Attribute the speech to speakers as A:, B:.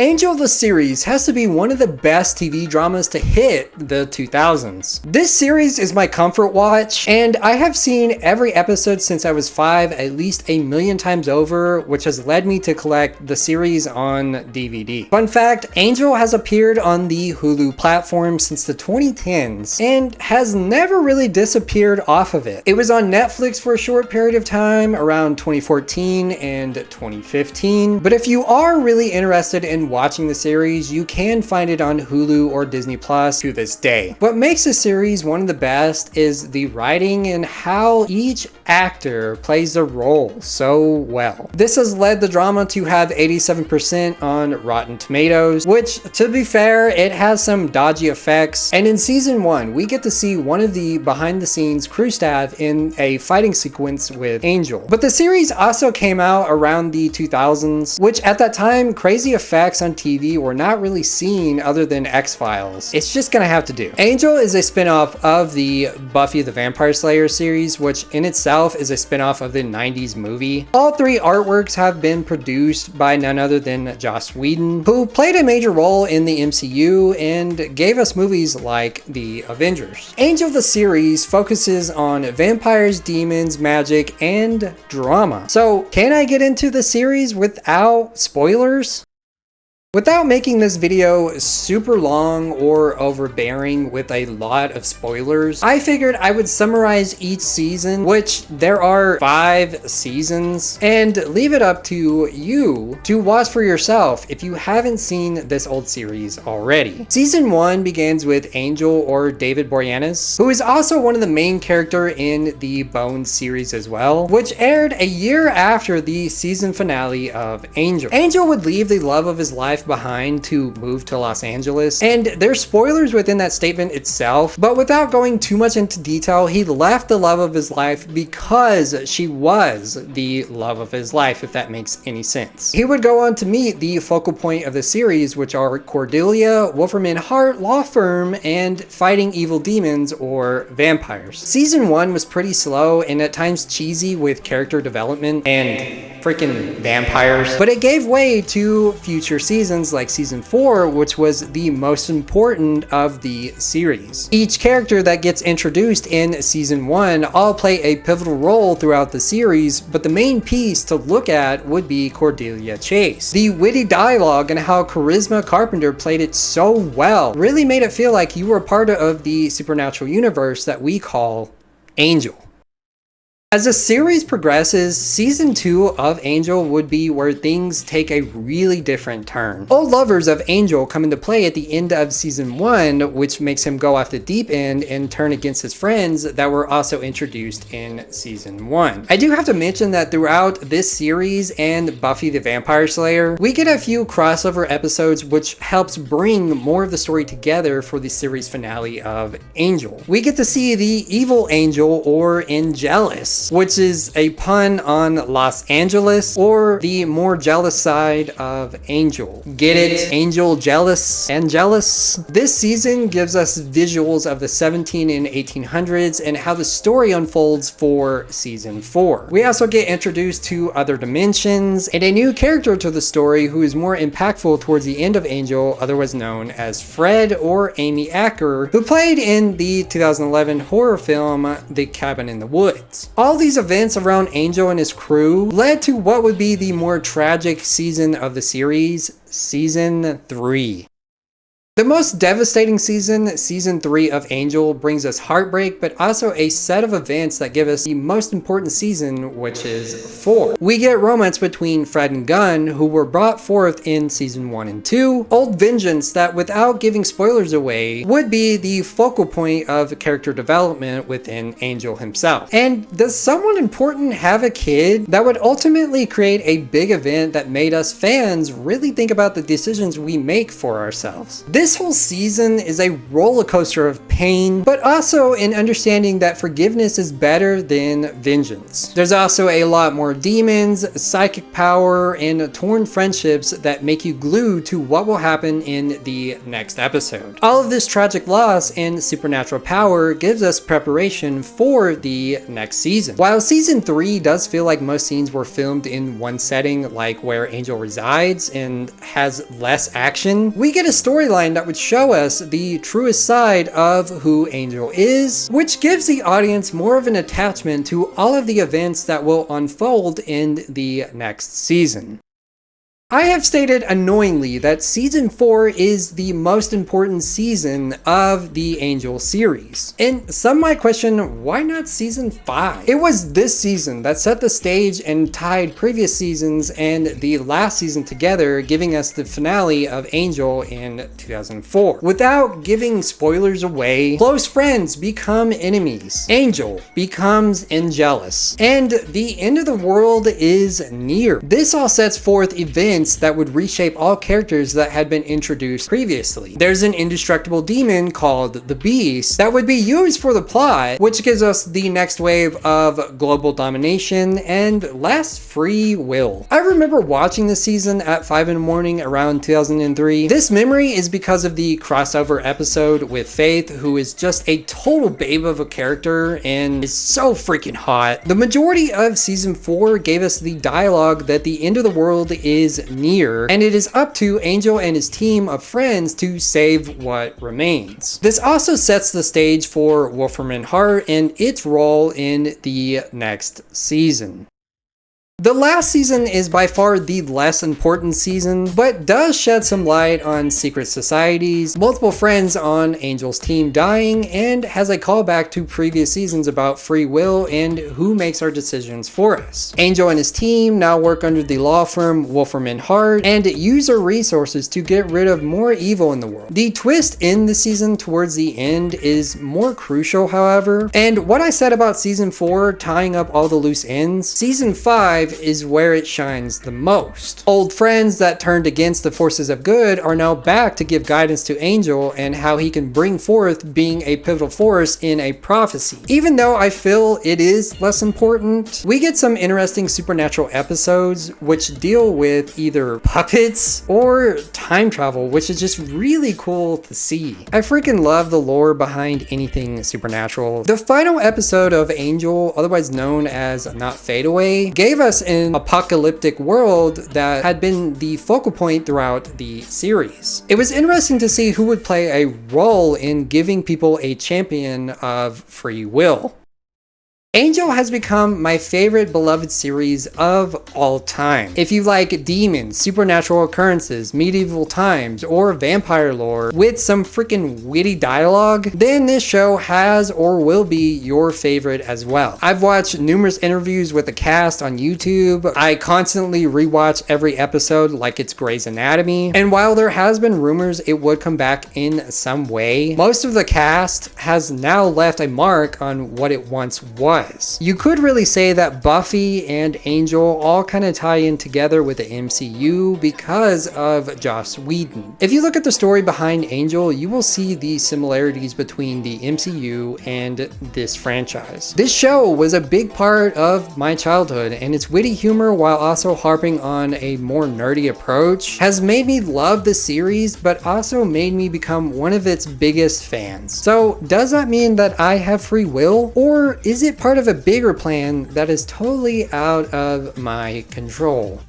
A: Angel the series has to be one of the best TV dramas to hit the 2000s. This series is my comfort watch, and I have seen every episode since I was 5 at least a million times over, which has led me to collect the series on DVD. Fun fact, Angel has appeared on the Hulu platform since the 2010s and has never really disappeared off of it. It was on Netflix for a short period of time around 2014 and 2015, but if you are really interested in watching the series, you can find it on Hulu or Disney Plus to this day. What makes the series one of the best is the writing and how each actor plays the role so well. This has led the drama to have 87% on Rotten Tomatoes, which, to be fair, it has some dodgy effects. And in season 1, we get to see one of the behind the scenes crew staff in a fighting sequence with Angel. But the series also came out around the 2000s, which at that time, crazy effects on TV were not really seen other than X-Files. It's just gonna have to do. Angel is a spin-off of the Buffy the Vampire Slayer series, which in itself is a spin-off of the 90s movie. All 3 artworks have been produced by none other than Joss Whedon, who played a major role in the MCU and gave us movies like The Avengers. Angel the series focuses on vampires, demons, magic, and drama. So can I get into the series without spoilers? Without making this video super long or overbearing with a lot of spoilers, I figured I would summarize each season, which there are 5 seasons, and leave it up to you to watch for yourself if you haven't seen this old series already. Season 1 begins with Angel, or David Boreanaz, who is also one of the main characters in the Bones series as well, which aired a year after the season finale of Angel. Angel would leave the love of his life behind to move to Los Angeles, and there's spoilers within that statement itself, but without going too much into detail, he left the love of his life because she was the love of his life, if that makes any sense. He would go on to meet the focal point of the series, which are Cordelia, Wolfram & Hart Law Firm, and fighting evil demons or vampires. Season 1 was pretty slow and at times cheesy with character development and freaking vampires, but it gave way to future seasons like season 4, which was the most important of the series. Each character that gets introduced in season 1 all play a pivotal role throughout the series, but the main piece to look at would be Cordelia Chase. The witty dialogue and how Charisma Carpenter played it so well really made it feel like you were part of the supernatural universe that we call Angel. As the series progresses, season 2 of Angel would be where things take a really different turn. Old lovers of Angel come into play at the end of season 1, which makes him go off the deep end and turn against his friends that were also introduced in season 1. I do have to mention that throughout this series and Buffy the Vampire Slayer, we get a few crossover episodes which helps bring more of the story together for the series finale of Angel. We get to see the evil Angel, or Angelus, which is a pun on Los Angeles, or the more jealous side of Angel. Get it? Angel jealous? Angelus? This season gives us visuals of the 17 and 1800s and how the story unfolds for season 4. We also get introduced to other dimensions and a new character to the story who is more impactful towards the end of Angel, otherwise known as Fred, or Amy Acker, who played in the 2011 horror film The Cabin in the Woods. All these events around Angel and his crew led to what would be the more tragic season of the series, season 3. The most devastating season, season 3 of Angel, brings us heartbreak, but also a set of events that give us the most important season, which is 4. We get romance between Fred and Gunn, who were brought forth in season 1 and 2. Old vengeance that, without giving spoilers away, would be the focal point of character development within Angel himself. And does someone important have a kid? That would ultimately create a big event that made us fans really think about the decisions we make for ourselves. This This whole season is a roller coaster of pain, but also an understanding that forgiveness is better than vengeance. There's also a lot more demons, psychic power, and torn friendships that make you glued to what will happen in the next episode. All of this tragic loss and supernatural power gives us preparation for the next season. While season 3 does feel like most scenes were filmed in one setting, like where Angel resides, and has less action, we get a storyline that would show us the truest side of who Angel is, which gives the audience more of an attachment to all of the events that will unfold in the next season. I have stated annoyingly that season 4 is the most important season of the Angel series. And some might question, why not season 5? It was this season that set the stage and tied previous seasons and the last season together, giving us the finale of Angel in 2004. Without giving spoilers away, close friends become enemies. Angel becomes Angelus. And the end of the world is near. This all sets forth events that would reshape all characters that had been introduced previously. There's an indestructible demon called the Beast that would be used for the plot, which gives us the next wave of global domination and less free will. I remember watching this season at 5 in the morning around 2003. This memory is because of the crossover episode with Faith, who is just a total babe of a character and is so freaking hot. The majority of season 4 gave us the dialogue that the end of the world is near, and it is up to Angel and his team of friends to save what remains. This also sets the stage for Wolfram and Hart and its role in the next season. The last season is by far the less important season, but does shed some light on secret societies, multiple friends on Angel's team dying, and has a callback to previous seasons about free will and who makes our decisions for us. Angel and his team now work under the law firm Wolfram and Hart and use their resources to get rid of more evil in the world. The twist in the season towards the end is more crucial, however, and what I said about season 4 tying up all the loose ends, season 5 is where it shines the most. Old friends that turned against the forces of good are now back to give guidance to Angel and how he can bring forth being a pivotal force in a prophecy. Even though I feel it is less important, we get some interesting supernatural episodes which deal with either puppets or time travel, which is just really cool to see. I freaking love the lore behind anything supernatural. The final episode of Angel, otherwise known as Not Fade Away, gave us an apocalyptic world that had been the focal point throughout the series. It was interesting to see who would play a role in giving people a champion of free will. Angel has become my favorite beloved series of all time. If you like demons, supernatural occurrences, medieval times, or vampire lore with some freaking witty dialogue, then this show has or will be your favorite as well. I've watched numerous interviews with the cast on YouTube. I constantly rewatch every episode like it's Grey's Anatomy, and while there has been rumors it would come back in some way, most of the cast has now left a mark on what it once was. You could really say that Buffy and Angel all kind of tie in together with the MCU because of Joss Whedon. If you look at the story behind Angel, you will see the similarities between the MCU and this franchise. This show was a big part of my childhood, and its witty humor, while also harping on a more nerdy approach, has made me love the series, but also made me become one of its biggest fans. So does that mean that I have free will, or is it part of a bigger plan that is totally out of my control?